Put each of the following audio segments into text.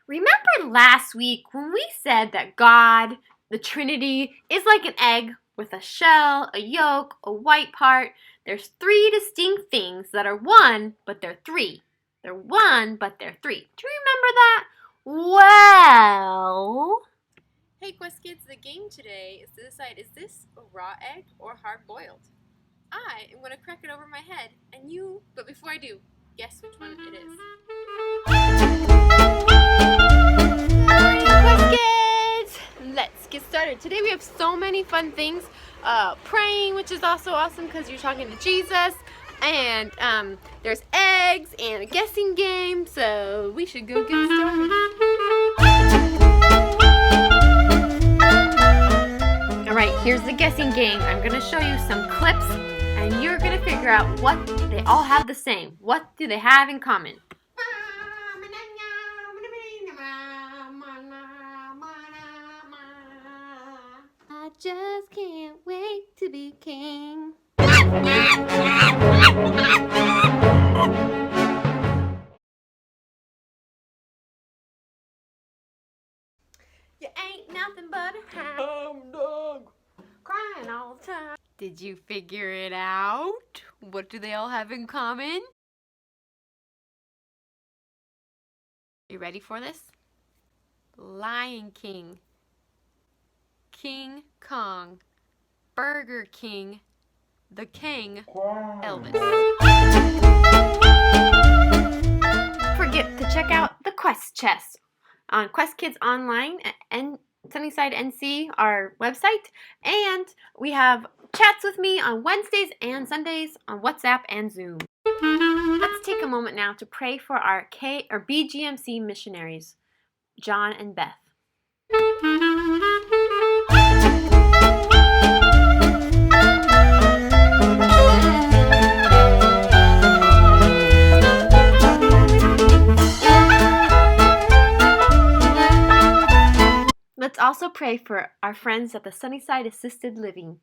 Remember last week when we said that God, the Trinity, is like an egg with a shell, a yolk, a white part? There's three distinct things that are one, but they're three. They're one, but they're three. Do you remember that? Well... Hey Quest Kids, the game today is to decide, is this a raw egg or hard-boiled? I am going to crack it over my head, and you, but before I do, guess which one it is. Quest Kids! Let's get started. Today we have so many fun things. Praying, which is also awesome because you're talking to Jesus. And there's eggs and a guessing game, so we should go get started. Alright, here's the guessing game. I'm going to show you some clips, and you're going to figure out what they all have the same. What do they have in common? I just can't wait to be king. You ain't nothing but a hound dog, crying all the time. Did you figure it out? What do they all have in common? You ready for this? Lion King, King Kong, Burger King, the King, Elvis. Don't forget to check out the Quest Chest on Quest Kids Online and Sunnyside NC, our website, and we have chats with me on Wednesdays and Sundays on WhatsApp and Zoom. Let's take a moment now to pray for our BGMC missionaries, John and Beth. Let's also pray for our friends at the Sunnyside Assisted Living.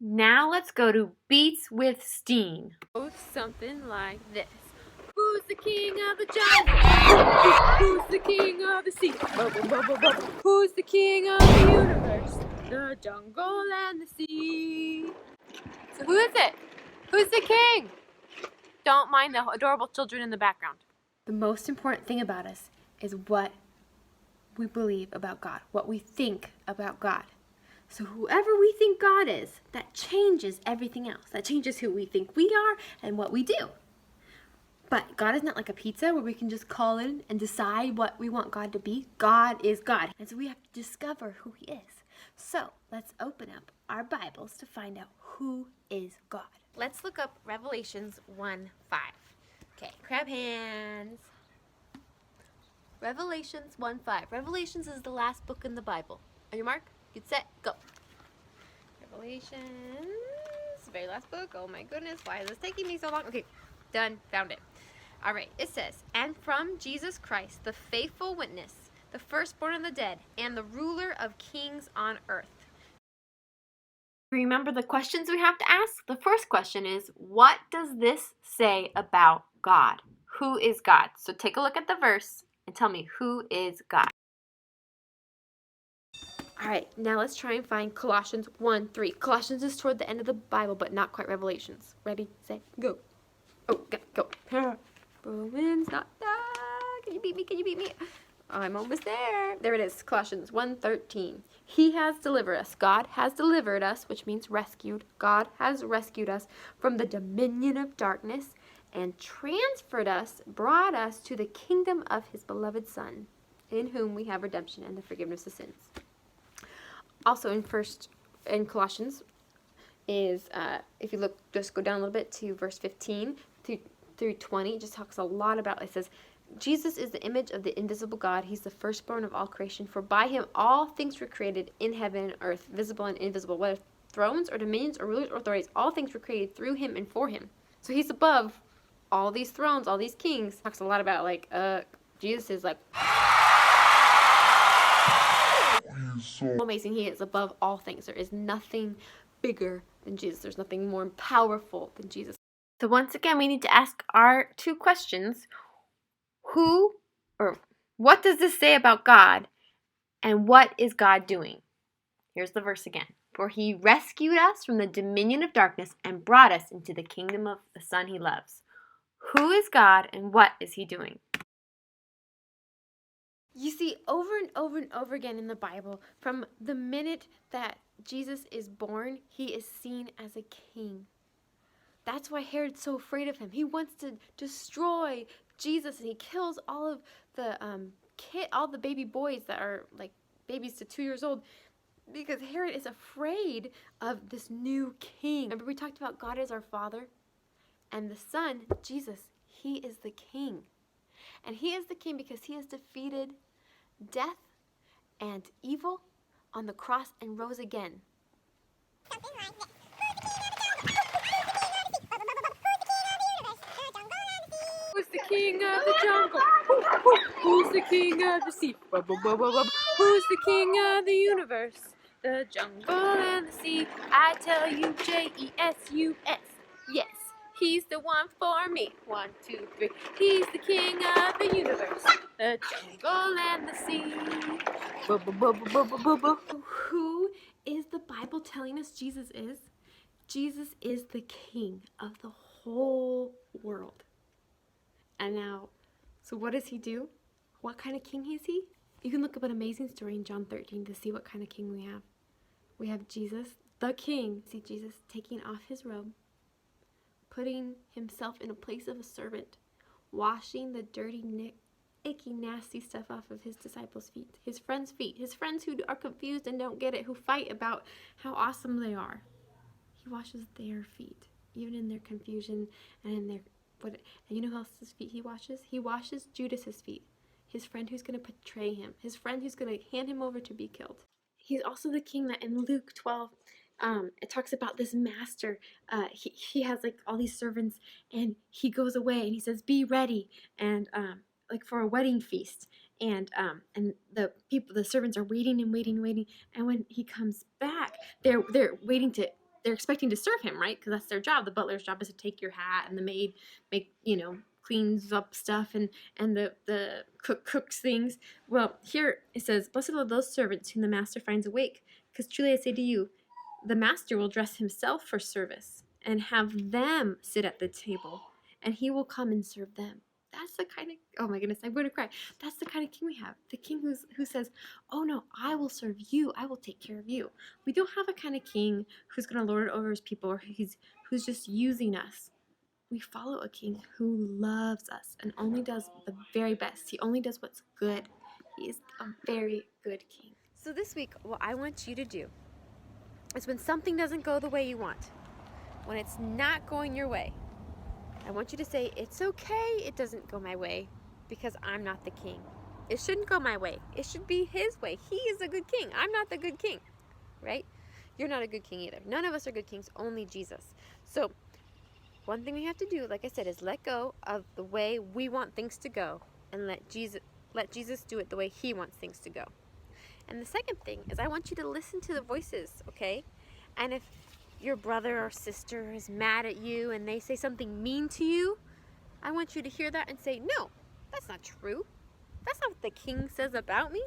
Now let's go to Beats with Steen. Something like this. Who's the king of the jungle? Who's the king of the sea? Bubble, bubble, bubble. Who's the king of the universe? The jungle and the sea. So who is it? Who's the king? Don't mind the adorable children in the background. The most important thing about us is what we believe about God, what we think about God. So whoever we think God is, that changes everything else. That changes who we think we are and what we do. But God is not like a pizza where we can just call in and decide what we want God to be. God is God. And so we have to discover who He is. So let's open up our Bibles to find out who is God. Let's look up Revelations 1:5. Okay, crab hands. Revelations 1:5. Revelations is the last book in the Bible. On your mark, get set, go. Revelations, very last book. Oh my goodness, why is this taking me so long? Okay, done, found it. All right, it says, and from Jesus Christ, the faithful witness, the firstborn of the dead, and the ruler of kings on earth. Remember the questions we have to ask? The first question is, what does this say about God? Who is God? So take a look at the verse and tell me, who is God? All right, now let's try and find Colossians 1:3. Colossians is toward the end of the Bible, but not quite Revelations. Ready, set, go. Oh, go. Romans, not that. Can you beat me? Can you beat me? I'm almost there. There it is, Colossians 1:13. He has delivered us. God has delivered us, which means rescued. God has rescued us from the dominion of darkness and transferred us, brought us to the kingdom of His beloved Son, in whom we have redemption and the forgiveness of sins. Also in Colossians is, if you look, just go down a little bit to verse 15 through 20, it just talks a lot about, it says, Jesus is the image of the invisible God. He's the firstborn of all creation. For by Him all things were created in heaven and earth, visible and invisible, thrones or dominions or rulers or authorities. All things were created through him and for him. So he's above all these thrones, all these kings. Talks a lot about like Jesus is like so amazing. He is above all things. There is nothing bigger than Jesus. There's nothing more powerful than Jesus. So once again, we need to ask our two questions. Who or what does this say about God? And what is God doing? Here's the verse again. For he rescued us from the dominion of darkness and brought us into the kingdom of the Son he loves. Who is God and what is he doing? You see, over and over and over again in the Bible, from the minute that Jesus is born, he is seen as a king. That's why Herod's so afraid of him. He wants to destroy Jesus, and he kills all of the baby boys that are like babies to 2 years old, because Herod is afraid of this new king. Remember we talked about God as our Father, and the Son, Jesus, he is the king. And he is the king because he has defeated death and evil on the cross and rose again. Who's the king of the jungle? Who's the king of the sea? Who's the king of the universe? The jungle and the sea. I tell you, Jesus. Yes, he's the one for me. 1, 2, 3. He's the king of the universe. The jungle and the sea. Who is the Bible telling us Jesus is? Jesus is the king of the whole world. And now, so what does he do? What kind of king is he? You can look up an amazing story in John 13 to see what kind of king we have. We have Jesus, the king. See Jesus taking off his robe, putting himself in a place of a servant, washing the dirty, icky, nasty stuff off of his disciples' feet, his friends' feet, his friends who are confused and don't get it, who fight about how awesome they are. He washes their feet, even in their confusion and in their and you know who else's feet he washes? He washes Judas's feet, his friend who's going to betray him, his friend who's going to hand him over to be killed. He's also the king that in Luke 12, it talks about this master. He has like all these servants, and he goes away and he says, "Be ready," and like for a wedding feast. And the servants are waiting, and when he comes back, they're expecting to serve him, right? Because that's their job. The butler's job is to take your hat, and the maid cleans up stuff, and the cook cooks things. Well, here it says, "Blessed are those servants whom the master finds awake, because truly I say to you, the master will dress himself for service and have them sit at the table, and he will come and serve them." That's the kind of, oh my goodness, I'm going to cry. That's the kind of king we have. The king who says, "Oh no, I will serve you. I will take care of you." We don't have a kind of king who's going to lord it over his people, or who's just using us. We follow a king who loves us and only does the very best. He only does what's good. He is a very good king. So this week, what I want you to do is when something doesn't go the way you want, when it's not going your way, I want you to say, "It's okay, it doesn't go my way, because I'm not the king. It shouldn't go my way. It should be his way. He is a good king. I'm not the good king," right? You're not a good king either. None of us are good kings, only Jesus. So one thing we have to do, like I said, is let go of the way we want things to go and let Jesus do it the way he wants things to go. And the second thing is I want you to listen to the voices, okay? And if your brother or sister is mad at you and they say something mean to you, I want you to hear that and say, "No, that's not true. That's not what the king says about me."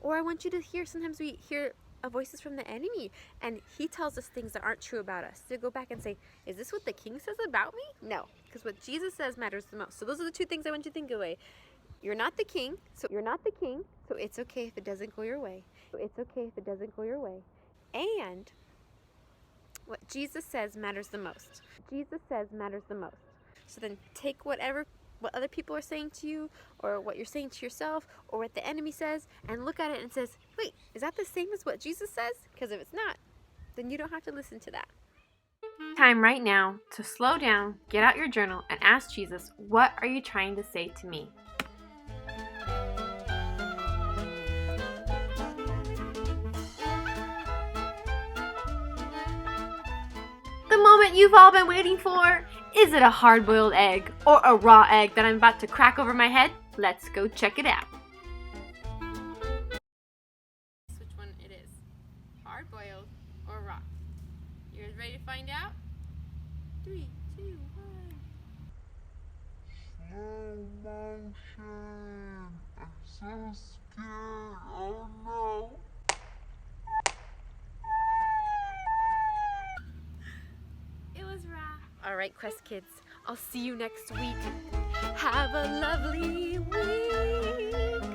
Or I want you to hear, sometimes we hear voices from the enemy and he tells us things that aren't true about us. So go back and say, "Is this what the king says about me?" No, because what Jesus says matters the most. So those are the two things I want you to think away. You're not the king, so it's okay if it doesn't go your way. And what Jesus says matters the most. So then take what other people are saying to you, or what you're saying to yourself, or what the enemy says, and look at it and says, "Wait, is that the same as what Jesus says?" Because if it's not, then you don't have to listen to that. Time right now to slow down, get out your journal, and ask Jesus, "What are you trying to say to me?" that you've all been waiting for? Is it a hard-boiled egg or a raw egg that I'm about to crack over my head? Let's go check it out. Guess which one it is. Hard boiled or raw? You guys ready to find out? 3, 2, 1. Slow motion. I'm so scared. Oh no. It was raw. All right, Quest Kids, I'll see you next week. Have a lovely week.